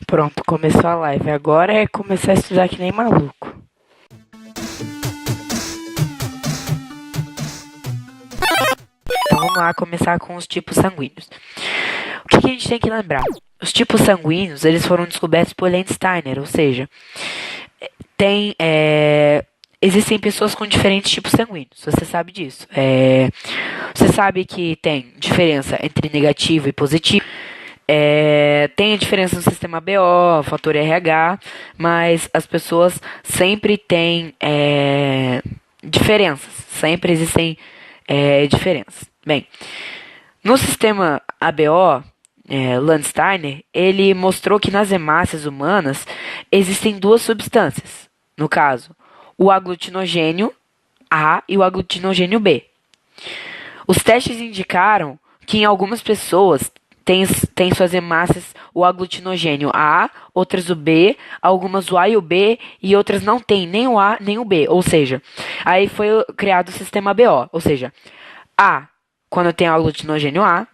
Pronto, começou a live. Agora é começar a estudar que nem maluco. Então vamos lá começar com os tipos sanguíneos. O que a gente tem que lembrar? Os tipos sanguíneos, eles foram descobertos por Landsteiner, ou seja, tem, existem pessoas com diferentes tipos sanguíneos, você sabe disso. Você sabe que tem diferença entre negativo e positivo. Tem a diferença no sistema BO, fator RH, mas as pessoas sempre têm diferenças, sempre existem diferenças. Bem, no sistema ABO, Landsteiner, ele mostrou que nas hemácias humanas existem duas substâncias, no caso, o aglutinogênio A e o aglutinogênio B. Os testes indicaram que em algumas pessoas tem suas hemácias o aglutinogênio A, outras o B, algumas o A e o B, e outras não tem nem o A nem o B. Ou seja, aí foi criado o sistema BO. Ou seja, A, quando tem aglutinogênio A,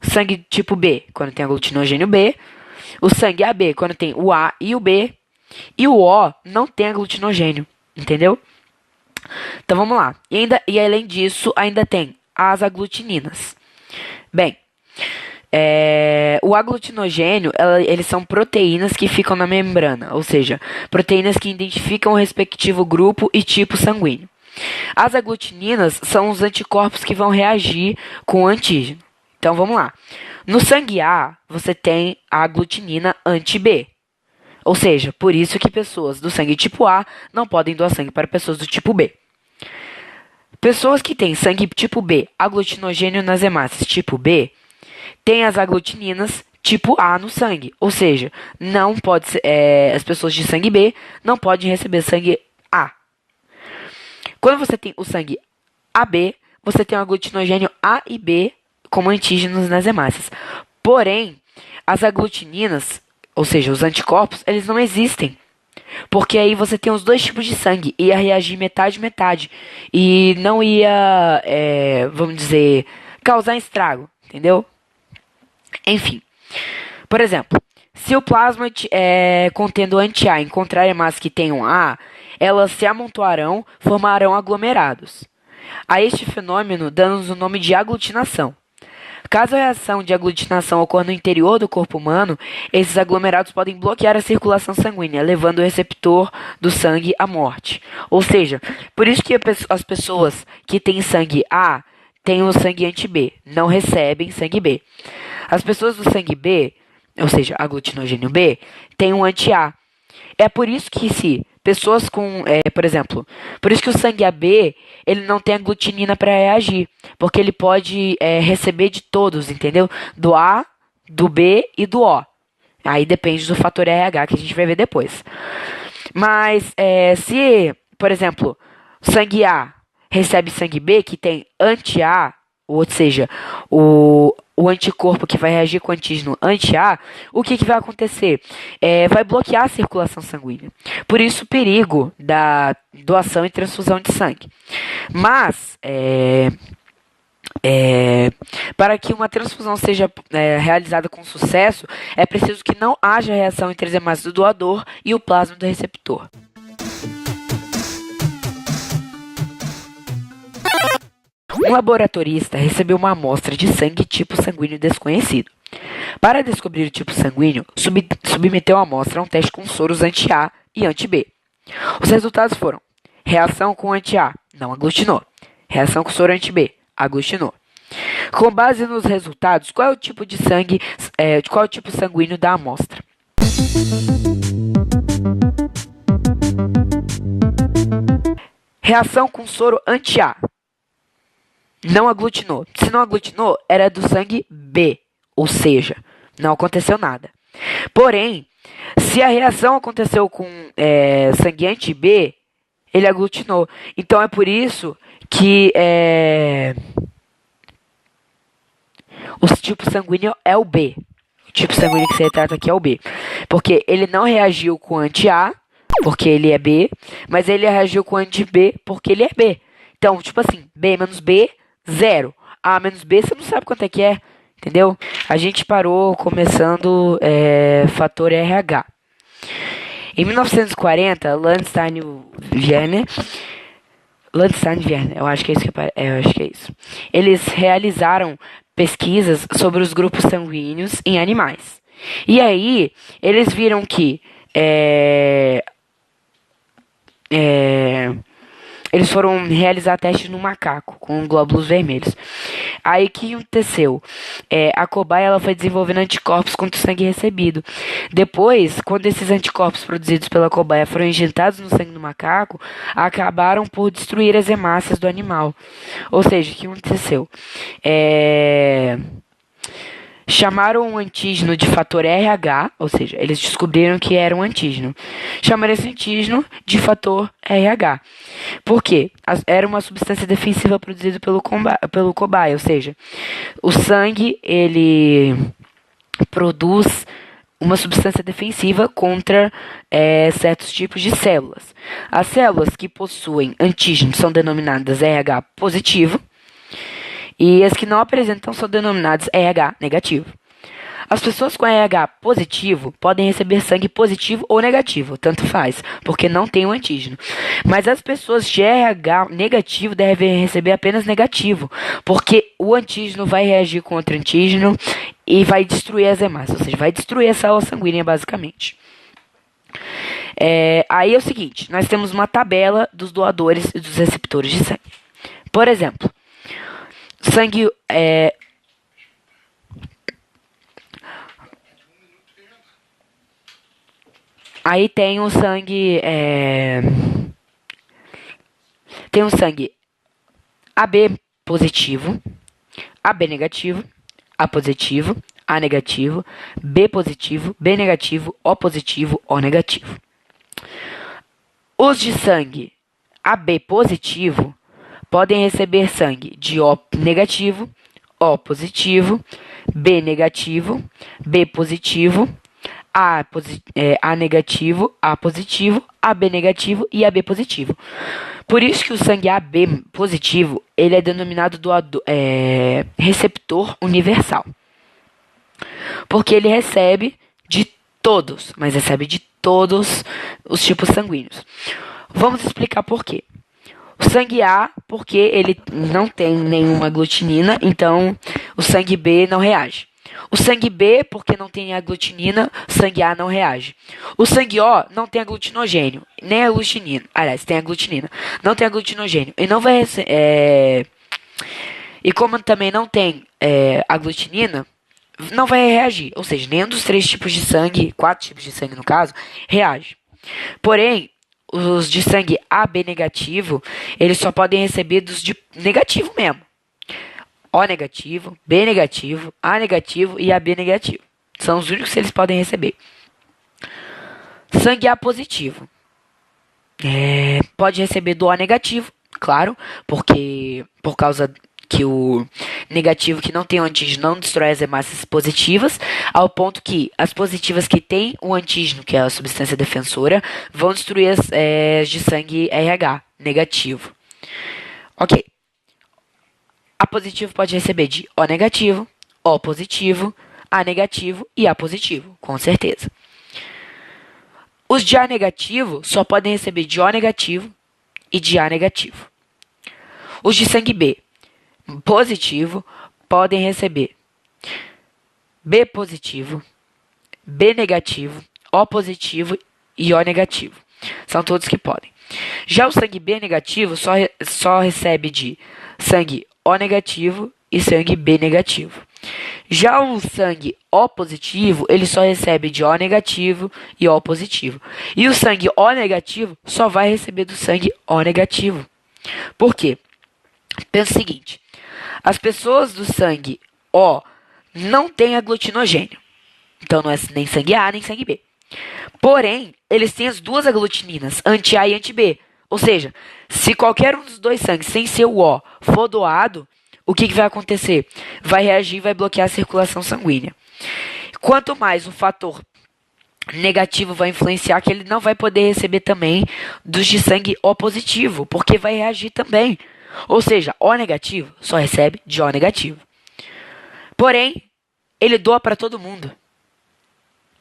sangue tipo B, quando tem aglutinogênio B, o sangue AB, quando tem o A e o B, e o O não tem aglutinogênio, entendeu? Então vamos lá. E além disso, ainda tem as aglutininas. Bem, o aglutinogênio, eles são proteínas que ficam na membrana, ou seja, proteínas que identificam o respectivo grupo e tipo sanguíneo. As aglutininas são os anticorpos que vão reagir com o antígeno. Então vamos lá. No sangue A, você tem a aglutinina anti-B. Ou seja, por isso que pessoas do sangue tipo A não podem doar sangue para pessoas do tipo B. Pessoas que têm sangue tipo B, aglutinogênio nas hemácias tipo B, têm as aglutininas tipo A no sangue. Ou seja, não pode ser, as pessoas de sangue B não podem receber sangue A. Quando você tem o sangue AB, você tem o aglutinogênio A e B como antígenos nas hemácias. Porém, as aglutininas, ou seja, os anticorpos, eles não existem. Porque aí você tem os dois tipos de sangue, ia reagir metade. E não ia, vamos dizer, causar estrago, entendeu? Enfim, por exemplo, se o plasma contendo anti-A encontrar hemácias que tenham A, elas se amontoarão, formarão aglomerados. A este fenômeno damos o nome de aglutinação. Caso a reação de aglutinação ocorra no interior do corpo humano, esses aglomerados podem bloquear a circulação sanguínea, levando o receptor do sangue à morte. Ou seja, por isso que as pessoas que têm sangue A têm o sangue anti-B, não recebem sangue B. As pessoas do sangue B, ou seja, aglutinogênio B, têm um anti-A. É por isso que se pessoas com, por exemplo, por isso que o sangue AB, ele não tem aglutinina para reagir, porque ele pode receber de todos, entendeu? Do A, do B e do O. Aí depende do fator RH que a gente vai ver depois. Mas se, por exemplo, sangue A recebe sangue B que tem anti-A, ou seja, o anticorpo que vai reagir com o antígeno anti-A, o que vai acontecer? Vai bloquear a circulação sanguínea. Por isso o perigo da doação e transfusão de sangue. Mas, para que uma transfusão seja realizada com sucesso, é preciso que não haja reação entre as hemácias do doador e o plasma do receptor. Um laboratorista recebeu uma amostra de sangue tipo sanguíneo desconhecido. Para descobrir o tipo sanguíneo, submeteu a amostra a um teste com soros anti-A e anti-B. Os resultados foram: reação com anti-A, não aglutinou. Reação com soro anti-B, aglutinou. Com base nos resultados, qual é o tipo de sangue, qual é o tipo sanguíneo da amostra? Reação com soro anti-A. Não aglutinou. Se não aglutinou, era do sangue B, ou seja, não aconteceu nada. Porém, se a reação aconteceu com sangue anti-B, ele aglutinou. Então é por isso que o tipo sanguíneo é o B. O tipo sanguíneo que se retrata aqui é o B. Porque ele não reagiu com anti-A, porque ele é B, mas ele reagiu com anti-B, porque ele é B. Então, tipo assim, B menos B, 0. A menos B, você não sabe quanto é que é. entendeu? A gente parou começando fator RH. Em 1940, Landstein e Werner, eu acho que é isso eu acho que é isso. Eles realizaram pesquisas sobre os grupos sanguíneos em animais. E aí, eles viram que é, eles foram realizar testes no macaco com glóbulos vermelhos. Aí o que aconteceu? A cobaia ela foi desenvolvendo anticorpos contra o sangue recebido. Depois, quando esses anticorpos produzidos pela cobaia foram injetados no sangue do macaco, acabaram por destruir as hemácias do animal. Ou seja, o que aconteceu? Chamaram o antígeno de fator RH, ou seja, eles descobriram que era um antígeno. Chamaram esse antígeno de fator RH. Por quê? Era uma substância defensiva produzida pelo cobaia, ou seja, o sangue, ele produz uma substância defensiva contra certos tipos de células. As células que possuem antígeno são denominadas RH positivo, e as que não apresentam são denominadas RH negativo. As pessoas com RH positivo podem receber sangue positivo ou negativo, tanto faz, porque não tem o antígeno. Mas as pessoas de RH negativo devem receber apenas negativo, porque o antígeno vai reagir contra o antígeno e vai destruir as hemácias, ou seja, vai destruir a célula sanguínea basicamente. Aí é o seguinte, nós temos uma tabela dos doadores e dos receptores de sangue. Por exemplo, sangue aí tem o sangue AB positivo, AB negativo, A positivo, A negativo, B positivo, B negativo, O positivo, O negativo. Os de sangue AB positivo podem receber sangue de O negativo, O positivo, B negativo, B positivo, A negativo, A positivo, AB negativo e AB positivo. Por isso que o sangue AB positivo ele é denominado receptor universal. Porque ele recebe de todos, mas recebe de todos os tipos sanguíneos. Vamos explicar por quê. O sangue A, porque ele não tem nenhuma aglutinina, então o sangue B não reage. O sangue B, porque não tem aglutinina, o sangue A não reage. O sangue O não tem aglutinogênio, nem aglutinina. Aliás, tem aglutinina. Não tem aglutinogênio. E não vai e como também não tem aglutinina, não vai reagir. Ou seja, nenhum dos 3 tipos de sangue, 4 tipos de sangue no caso, reage. Porém, os de sangue AB negativo, eles só podem receber dos de negativo mesmo. O negativo, B negativo, A negativo e AB negativo. São os únicos que eles podem receber. Sangue A positivo. Pode receber do O negativo, claro, porque por causa que o negativo que não tem o antígeno não destrói as hemácias positivas, ao ponto que as positivas que têm o antígeno, que é a substância defensora, vão destruir as de sangue RH negativo. Ok. A positivo pode receber de O negativo, O positivo, A negativo e A positivo, com certeza. Os de A negativo só podem receber de O negativo e de A negativo. Os de sangue B positivo podem receber B positivo, B negativo, O positivo e O negativo. São todos que podem. Já o sangue B negativo só recebe de sangue O negativo e sangue B negativo. Já o sangue O positivo, ele só recebe de O negativo e O positivo. E o sangue O negativo só vai receber do sangue O negativo. Por quê? Pensa o seguinte. As pessoas do sangue O não têm aglutinogênio. Então não é nem sangue A nem sangue B. Porém, eles têm as duas aglutininas, anti-A e anti-B. Ou seja, se qualquer um dos dois sangues, sem ser o O, for doado, o que vai acontecer? Vai reagir e vai bloquear a circulação sanguínea. Quanto mais o fator negativo vai influenciar, que ele não vai poder receber também dos de sangue O positivo, porque vai reagir também. Ou seja, O negativo só recebe de O negativo. Porém, ele doa para todo mundo.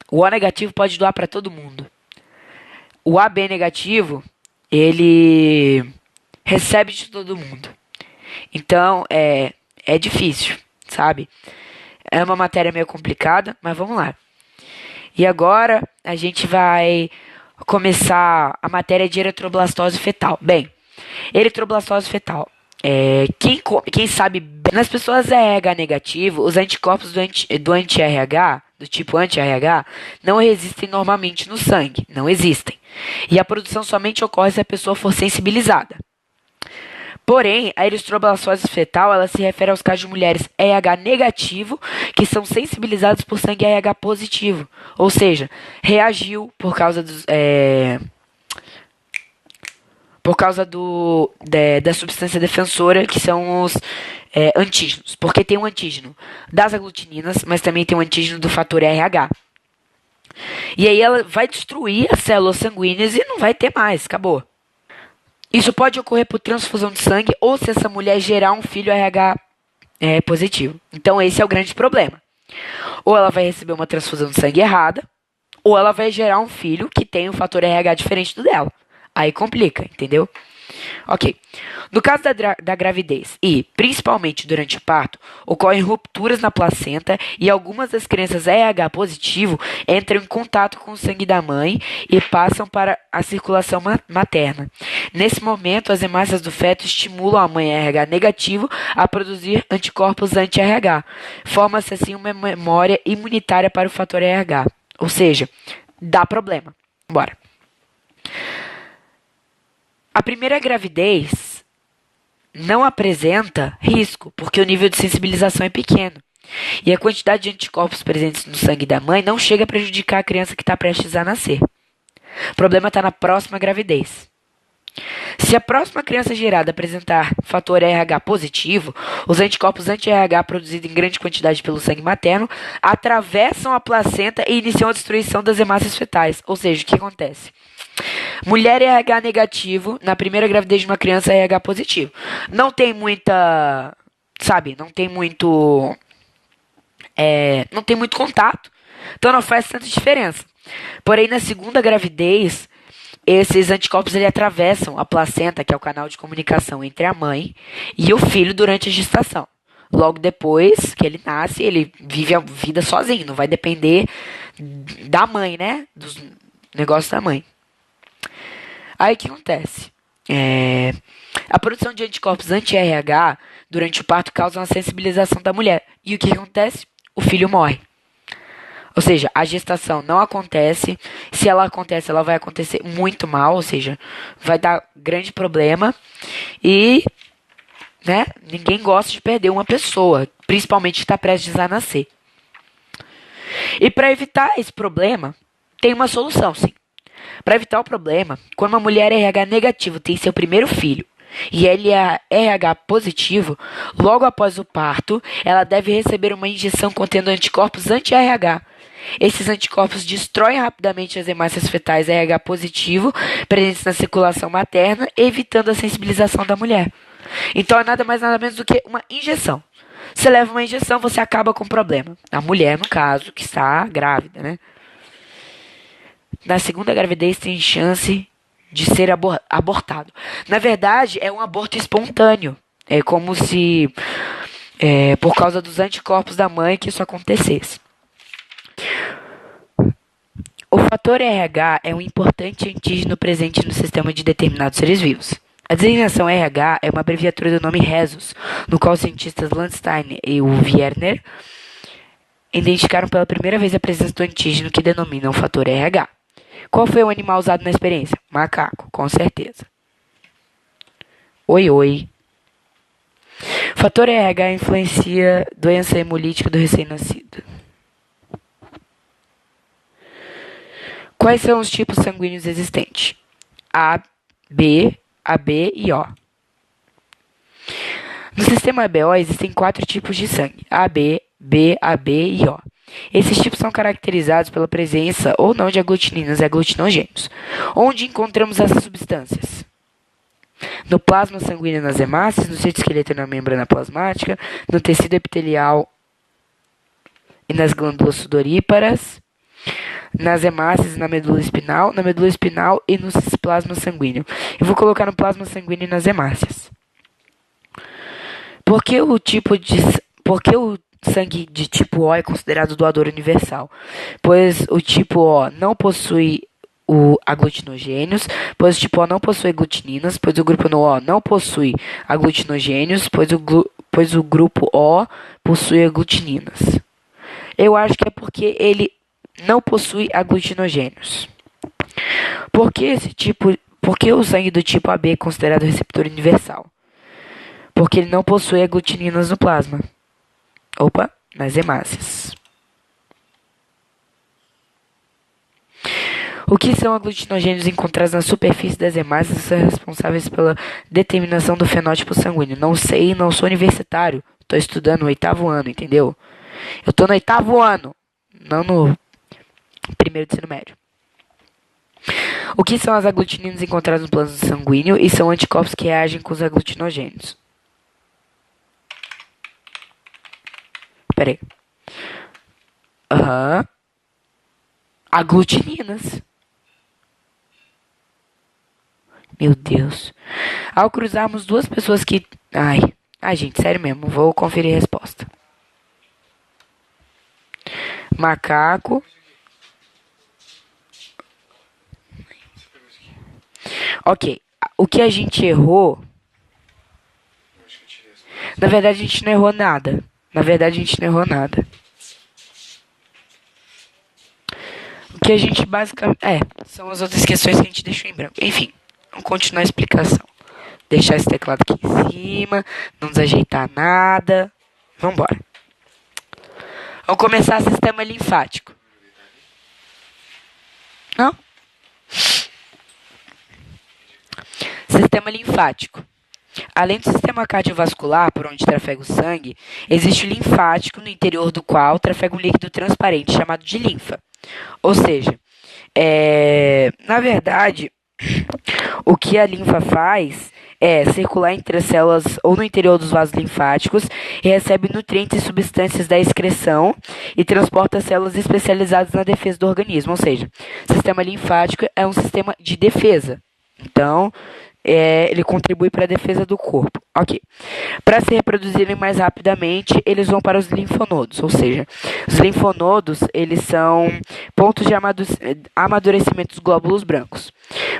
O O negativo pode doar para todo mundo. O AB negativo, ele recebe de todo mundo. Então, é difícil, sabe? É uma matéria meio complicada, mas vamos lá. E agora a gente vai começar a matéria de eritroblastose fetal. Bem, eritroblastose fetal. Quem sabe bem, nas pessoas RH negativo, os anticorpos do anti-RH, do tipo anti-RH, não resistem normalmente no sangue, não existem. E a produção somente ocorre se a pessoa for sensibilizada. Porém, a eritroblastose fetal, ela se refere aos casos de mulheres RH negativo que são sensibilizadas por sangue RH positivo. Ou seja, reagiu por causa da substância defensora, que são os antígenos. Porque tem um antígeno das aglutininas, mas também tem um antígeno do fator RH. E aí ela vai destruir as células sanguíneas e não vai ter mais, acabou. Isso pode ocorrer por transfusão de sangue ou se essa mulher gerar um filho RH positivo. Então esse é o grande problema. Ou ela vai receber uma transfusão de sangue errada, ou ela vai gerar um filho que tem um fator RH diferente do dela. Aí complica, entendeu? Ok. No caso da gravidez e, principalmente durante o parto, ocorrem rupturas na placenta e algumas das crianças RH positivo entram em contato com o sangue da mãe e passam para a circulação materna. Nesse momento, as hemácias do feto estimulam a mãe RH negativo a produzir anticorpos anti-RH. Forma-se assim uma memória imunitária para o fator RH. Ou seja, dá problema. Bora. A primeira gravidez não apresenta risco, porque o nível de sensibilização é pequeno. E a quantidade de anticorpos presentes no sangue da mãe não chega a prejudicar a criança que está prestes a nascer. O problema está na próxima gravidez. Se a próxima criança gerada apresentar fator RH positivo, os anticorpos anti-RH produzidos em grande quantidade pelo sangue materno atravessam a placenta e iniciam a destruição das hemácias fetais. Ou seja, o que acontece? Mulher RH negativo, na primeira gravidez de uma criança RH positivo. Não tem muita, sabe, não tem muito contato, então não faz tanta diferença. Porém, na segunda gravidez, esses anticorpos ele atravessam a placenta, que é o canal de comunicação entre a mãe e o filho durante a gestação. Logo depois que ele nasce, ele vive a vida sozinho, não vai depender da mãe, né? Dos negócios da mãe. Aí o que acontece? A produção de anticorpos anti-RH durante o parto causa uma sensibilização da mulher. E o que acontece? O filho morre. Ou seja, a gestação não acontece. Se ela acontece, ela vai acontecer muito mal. Ou seja, vai dar grande problema. E, né, ninguém gosta de perder uma pessoa, principalmente que está prestes a nascer. E para evitar esse problema, tem uma solução, sim. Para evitar o problema, quando uma mulher RH negativo tem seu primeiro filho e ele é RH positivo, logo após o parto, ela deve receber uma injeção contendo anticorpos anti-RH. Esses anticorpos destroem rapidamente as hemácias fetais RH positivo presentes na circulação materna, evitando a sensibilização da mulher. Então é nada mais nada menos do que uma injeção. Você leva uma injeção, você acaba com o problema. A mulher, no caso, que está grávida, né? Na segunda gravidez tem chance de ser abortado. Na verdade, é um aborto espontâneo. É como se, por causa dos anticorpos da mãe, que isso acontecesse. O fator RH é um importante antígeno presente no sistema de determinados seres vivos. A designação RH é uma abreviatura do nome rhesus, no qual os cientistas Landsteiner e Wierner identificaram pela primeira vez a presença do antígeno que denominam o fator RH. Qual foi o animal usado na experiência? Macaco, com certeza. Oi. Fator RH influencia doença hemolítica do recém-nascido. Quais são os tipos sanguíneos existentes? A, B, AB e O. No sistema ABO existem 4 tipos de sangue: AB, B, AB e O. Esses tipos são caracterizados pela presença ou não de aglutininas e aglutinogênios. Onde encontramos essas substâncias? No plasma sanguíneo nas hemácias, no citoesqueleto e na membrana plasmática, no tecido epitelial e nas glândulas sudoríparas, nas hemácias e na medula espinal e no plasma sanguíneo. Eu vou colocar no plasma sanguíneo e nas hemácias. Por que por que o sangue de tipo O é considerado doador universal? Pois o tipo O não possui aglutinogênios, pois o tipo O não possui aglutininas, pois o grupo no O não possui aglutinogênios, pois o grupo O possui aglutininas. Eu acho que é porque ele não possui aglutinogênios. Por que o sangue do tipo AB é considerado receptor universal? Porque ele não possui aglutininas no plasma. Opa, nas hemácias. O que são aglutinogênios encontrados na superfície das hemácias são responsáveis pela determinação do fenótipo sanguíneo? Não sei, não sou universitário. Estou estudando no 8º ano, entendeu? Eu estou no 8º ano, não no primeiro de ensino médio. O que são as aglutininas encontradas no plasma sanguíneo e são anticorpos que reagem com os aglutinogênios? Peraí. Aglutininas. Meu Deus. Ao cruzarmos duas pessoas que... Ai, gente, sério mesmo. Vou conferir a resposta. Macaco. Ok. O que a gente errou... Na verdade, a gente não errou nada. O que a gente basicamente... são as outras questões que a gente deixou em branco. Enfim, vamos continuar a explicação. Deixar esse teclado aqui em cima. Não desajeitar nada. Vambora. Vamos começar sistema linfático. Não? Sistema linfático. Além do sistema cardiovascular, por onde trafega o sangue, existe o linfático, no interior do qual trafega um líquido transparente chamado de linfa. Ou seja, na verdade, o que a linfa faz é circular entre as células ou no interior dos vasos linfáticos e recebe nutrientes e substâncias da excreção e transporta células especializadas na defesa do organismo. Ou seja, o sistema linfático é um sistema de defesa. Então, ele contribui para a defesa do corpo. Ok. Para se reproduzirem mais rapidamente, eles vão para os linfonodos. Ou seja, os linfonodos, eles são pontos de amadurecimento dos glóbulos brancos.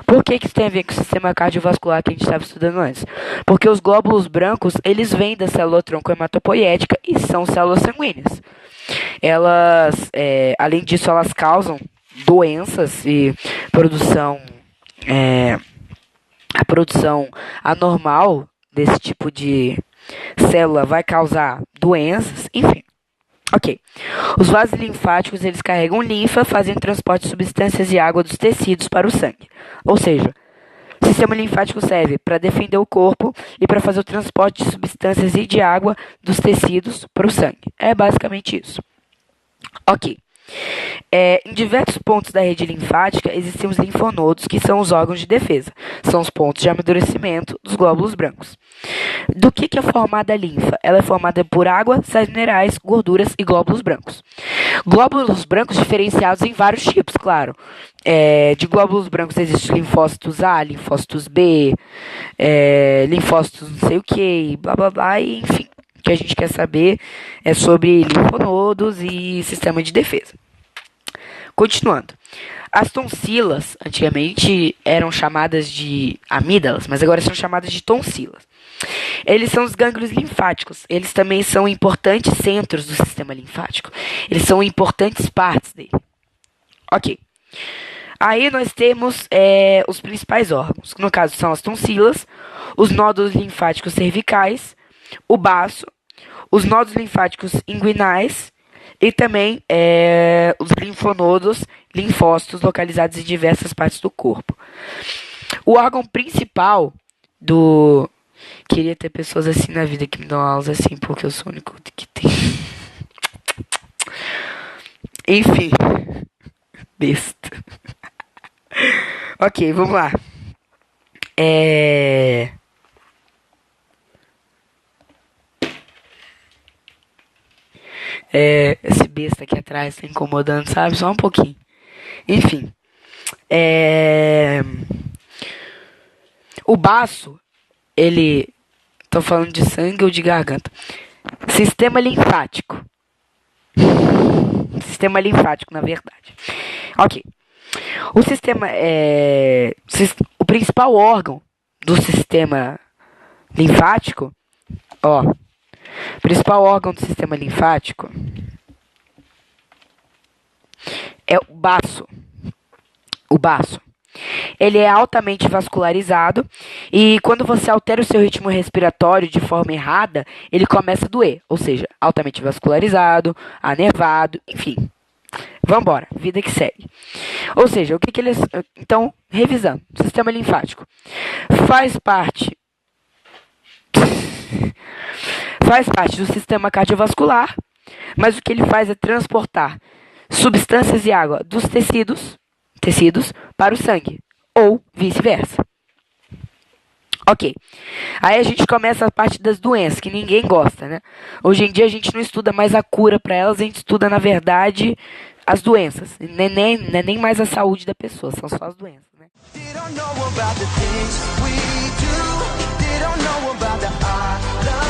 Por que isso tem a ver com o sistema cardiovascular que a gente estava estudando antes? Porque os glóbulos brancos, eles vêm da célula tronco hematopoética e são células sanguíneas. Elas, além disso, elas causam doenças e a produção anormal desse tipo de célula vai causar doenças, enfim. Ok. Os vasos linfáticos, eles carregam linfa, fazem transporte de substâncias e água dos tecidos para o sangue. Ou seja, o sistema linfático serve para defender o corpo e para fazer o transporte de substâncias e de água dos tecidos para o sangue. É basicamente isso. Ok. Em diversos pontos da rede linfática existem os linfonodos, que são os órgãos de defesa. São os pontos de amadurecimento dos glóbulos brancos. Do que é formada a linfa? Ela é formada por água, sais minerais, gorduras e glóbulos brancos. Glóbulos brancos diferenciados em vários tipos, claro. De glóbulos brancos existem linfócitos A, linfócitos B, linfócitos não sei o que, blá blá blá, e, enfim. O que a gente quer saber é sobre linfonodos e sistema de defesa. Continuando. As tonsilas, antigamente, eram chamadas de amígdalas, mas agora são chamadas de tonsilas. Eles são os gânglios linfáticos. Eles também são importantes centros do sistema linfático. Eles são importantes partes dele. Ok. Aí nós temos os principais órgãos. No caso, são as tonsilas, os nódulos linfáticos cervicais, o baço, os nódulos linfáticos inguinais e também os linfonodos, linfócitos localizados em diversas partes do corpo. O órgão principal do... Queria ter pessoas assim na vida que me dão aulas assim, porque eu sou o único que tem. Enfim. Besta. Ok, vamos lá. Esse besta aqui atrás tá incomodando, sabe? Só um pouquinho. Enfim. O baço, ele... Tô falando de sangue ou de garganta? Sistema linfático. Sistema linfático, na verdade. Ok. O sistema o principal órgão do sistema linfático, ó, principal órgão do sistema linfático é o baço. O baço. Ele é altamente vascularizado e quando você altera o seu ritmo respiratório de forma errada, ele começa a doer. Ou seja, altamente vascularizado, anervado, enfim. Vambora, vida que segue. Ou seja, o que que eles... Então, revisando. Sistema linfático. Faz parte do sistema cardiovascular, mas o que ele faz é transportar substâncias e água dos tecidos para o sangue, ou vice-versa. Ok, aí a gente começa a parte das doenças, que ninguém gosta, né? Hoje em dia a gente não estuda mais a cura para elas, a gente estuda, na verdade, as doenças. Não é nem mais a saúde da pessoa, são só as doenças, né? They don't know about the things we do. They don't know about the art.